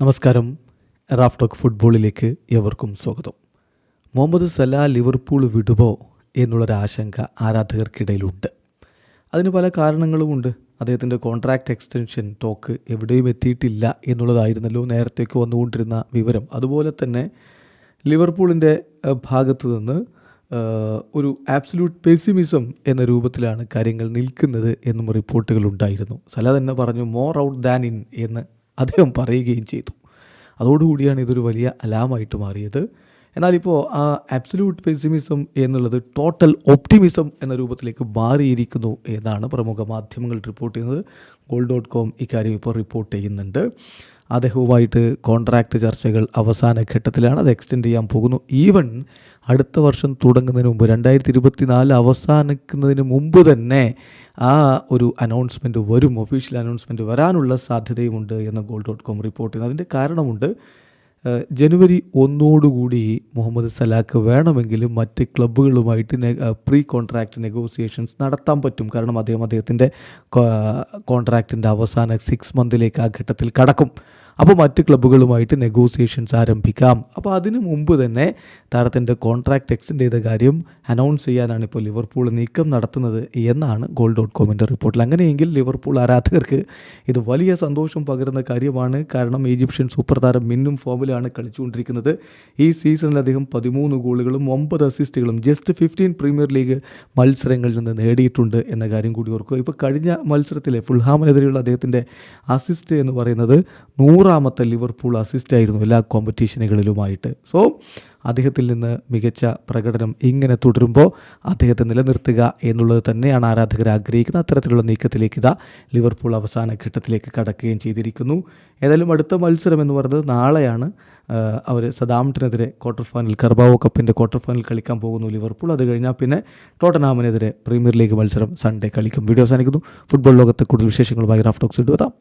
നമസ്കാരം. Raf talk ഫുട്ബോളിലേക്ക് ഏവർക്കും സ്വാഗതം. മുഹമ്മദ് സലാ ലിവർപൂൾ വിടുമോ എന്നുള്ളൊരാശങ്ക ആരാധകർക്കിടയിലുണ്ട്. അതിന് പല കാരണങ്ങളുമുണ്ട്. അദ്ദേഹത്തിൻ്റെ കോൺട്രാക്റ്റ് എക്സ്റ്റൻഷൻ ടോക്ക് എവിടെയും എത്തിയിട്ടില്ല എന്നുള്ളതായിരുന്നല്ലോ നേരത്തേക്ക് വന്നുകൊണ്ടിരുന്ന വിവരം. അതുപോലെ തന്നെ ലിവർപൂളിൻ്റെ ഭാഗത്തു നിന്ന് ഒരു ആബ്സല്യൂട്ട് പെസിമിസം എന്ന രൂപത്തിലാണ് കാര്യങ്ങൾ നിൽക്കുന്നത് എന്നും റിപ്പോർട്ടുകളുണ്ടായിരുന്നു. സലാ തന്നെ പറഞ്ഞു മോർ ഔട്ട് ദാൻ ഇൻ എന്ന് അദ്ദേഹം പറയുകയും ചെയ്തു. അതോടുകൂടിയാണ് ഇതൊരു വലിയ അലാമായിട്ട് മാറിയത്. എന്നാലിപ്പോൾ ആ ആബ്സല്യൂട്ട് പെസിമിസം എന്നുള്ളത് ടോട്ടൽ ഒപ്റ്റിമിസം എന്ന രൂപത്തിലേക്ക് മാറിയിരിക്കുന്നു എന്നാണ് പ്രമുഖ മാധ്യമങ്ങൾ റിപ്പോർട്ട് ചെയ്യുന്നത്. goal.com ഇക്കാര്യം ഇപ്പോൾ റിപ്പോർട്ട് ചെയ്യുന്നുണ്ട്. അദ്ദേഹവുമായിട്ട് കോൺട്രാക്റ്റ് ചർച്ചകൾ അവസാന ഘട്ടത്തിലാണ്. അത് എക്സ്റ്റെൻഡ് ചെയ്യാൻ പോകുന്നു. ഈവൻ അടുത്ത വർഷം തുടങ്ങുന്നതിന് മുമ്പ് 2024 അവസാനിക്കുന്നതിന് മുമ്പ് തന്നെ ആ ഒരു അനൗൺസ്മെൻറ്റ് വരും, ഒഫീഷ്യൽ അനൗൺസ്മെൻറ്റ് വരാനുള്ള സാധ്യതയുമുണ്ട് എന്ന് goal.com റിപ്പോർട്ട് ചെയ്യുന്നു. അതിൻ്റെ കാരണമുണ്ട്. ജനുവരി 1 മുഹമ്മദ് സലാക്ക് വേണമെങ്കിൽ മറ്റ് ക്ലബ്ബുകളുമായിട്ട് പ്രീ കോൺട്രാക്റ്റ് നെഗോസിയേഷൻസ് നടത്താൻ പറ്റും. കാരണം അദ്ദേഹത്തിൻ്റെ കോൺട്രാക്റ്റിൻ്റെ അവസാന 6 മന്തിലേക്ക് ആ ഘട്ടത്തിൽ കടക്കും. അപ്പോൾ മറ്റ് ക്ലബ്ബുകളുമായിട്ട് നെഗോസിയേഷൻസ് ആരംഭിക്കാം. അപ്പോൾ അതിനു മുമ്പ് തന്നെ താരത്തിൻ്റെ കോൺട്രാക്റ്റ് എക്സ്റ്റെൻഡ് ചെയ്ത കാര്യം അനൗൺസ് ചെയ്യാനാണ് ഇപ്പോൾ ലിവർപൂൾ നീക്കം നടത്തുന്നത് എന്നാണ് goal.comൻ്റെ റിപ്പോർട്ടിൽ. അങ്ങനെയെങ്കിൽ ലിവർപൂൾ ആരാധകർക്ക് ഇത് വലിയ സന്തോഷം പകരുന്ന കാര്യമാണ്. കാരണം ഈജിപ്ഷ്യൻ സൂപ്പർ താരം മിന്നും ഫോമിലാണ് കളിച്ചുകൊണ്ടിരിക്കുന്നത്. ഈ സീസണിൽ അദ്ദേഹം 13 ഗോളുകളും 9 അസിസ്റ്റുകളും ജസ്റ്റ് 15 പ്രീമിയർ ലീഗ് മത്സരങ്ങളിൽ നിന്ന് നേടിയിട്ടുണ്ട് എന്ന കാര്യം കൂടി ഓർക്കുക. ഇപ്പോൾ കഴിഞ്ഞ മത്സരത്തിലെ ഫുൾഹാമിനെതിരെയുള്ള അദ്ദേഹത്തിൻ്റെ അസിസ്റ്റ് എന്ന് പറയുന്നത് 100ാമത്തെ ലിവർപൂൾ അസിസ്റ്റ് ആയിരുന്നു എല്ലാ കോമ്പറ്റീഷനുകളിലുമായിട്ട്. സോ അദ്ദേഹത്തിൽ നിന്ന് മികച്ച പ്രകടനം ഇങ്ങനെ തുടരുമ്പോൾ അദ്ദേഹത്തെ നിലനിർത്തുക എന്നുള്ളത് തന്നെയാണ് ആരാധകർ ആഗ്രഹിക്കുന്നത്. അത്തരത്തിലുള്ള നീക്കത്തിലേക്ക് ലിവർപൂൾ അവസാന ഘട്ടത്തിലേക്ക് കടക്കുകയും ചെയ്തിരിക്കുന്നു. ഏതായാലും അടുത്ത മത്സരം എന്ന് പറയുന്നത് നാളെയാണ്. അവർ സദാംപ്ടനെതിരെ ക്വാർട്ടർ ഫൈനൽ, കർബാവോ കപ്പിൻ്റെ ക്വാർട്ടർ ഫൈനൽ കളിക്കാൻ പോകുന്നു ലിവർപൂൾ. അത് കഴിഞ്ഞാൽ പിന്നെ ടോട്ടൻഹാമിനെതിരെ പ്രീമിയർ ലീഗ് മത്സരം സൺഡേ കളിക്കും. വീഡിയോ അവസാനിക്കുന്നു. ഫുട്ബോൾ ലോകത്തെ കൂടുതൽ വിശേഷങ്ങളുമായി റാഫ് ടോക്സ് എത്താം.